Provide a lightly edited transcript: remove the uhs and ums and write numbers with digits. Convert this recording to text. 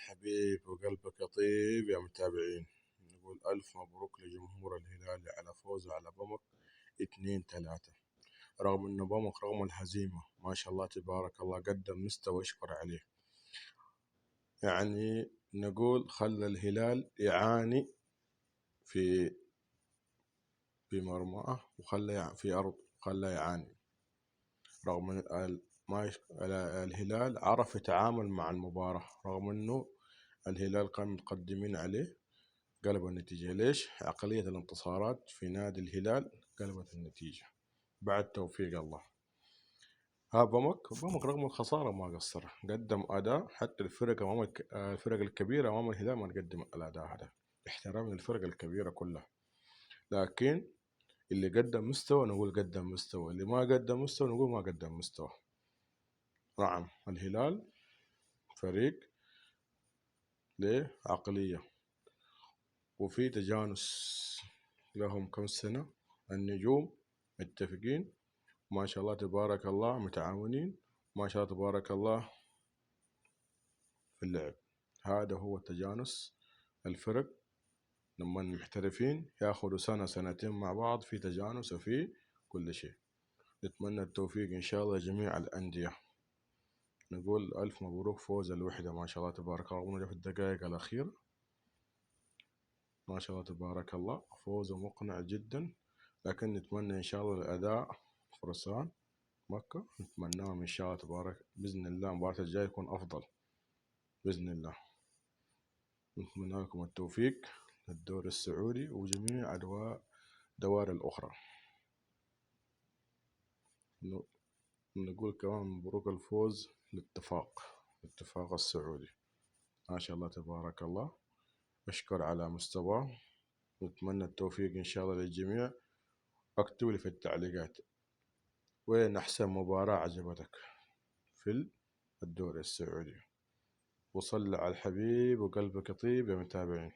الحبيب وقلبك يطيب يا متابعين. نقول ألف مبروك لجمهور الهلال على فوزه على بمك 2-3. رغم أنه بمك رغم الهزيمة ما شاء الله تبارك الله قدم مستوى يشكر عليه. يعني نقول خلى الهلال يعاني في مرماه وخلى في أرض خلى يعاني. رغم ما الهلال عرف يتعامل مع المباراة، رغم أنه الهلال كان متقدمين عليه قلب النتيجة. ليش؟ عقلية الانتصارات في نادي الهلال قلبت النتيجة بعد توفيق الله. ها بمك رغم الخسارة ما قصر، قدم أداء حتى الفرق الكبيرة أمام الهلال ما تقدم الأداء هذا. احترام للفرق الكبيرة كلها، لكن اللي قدم مستوى نقول قدم مستوى، اللي ما قدم مستوى نقول ما قدم مستوى. نعم الهلال فريق له عقلية وفي تجانس، لهم كم سنة النجوم متفقين ما شاء الله تبارك الله، متعاونين ما شاء الله تبارك الله في اللعب. هذا هو تجانس الفرق لما المحترفين ياخذوا سنة سنتين مع بعض في تجانس وفي كل شيء. نتمنى التوفيق إن شاء الله لجميع الأندية. نقول ألف مبروك فوز الوحدة ما شاء الله تبارك الله، في الدقائق الأخيرة ما شاء الله تبارك الله فوز مقنع جدا. لكن نتمنى إن شاء الله الأداء فرسان مكة نتمناهم إن شاء الله تبارك بإذن الله المباراة الجاية يكون أفضل بإذن الله. نتمنى لكم التوفيق للدوري السعودي وجميع الدوائر الأخرى. نقول كمان مبروك الفوز الاتفاق السعودي ما شاء الله تبارك الله، أشكر على مستواه. نتمنى التوفيق إن شاء الله للجميع. اكتبوا لي في التعليقات وين أحسن مباراة عجبتك في الدوري السعودي، وصل على الحبيب وقلبك يطيب يا متابعين.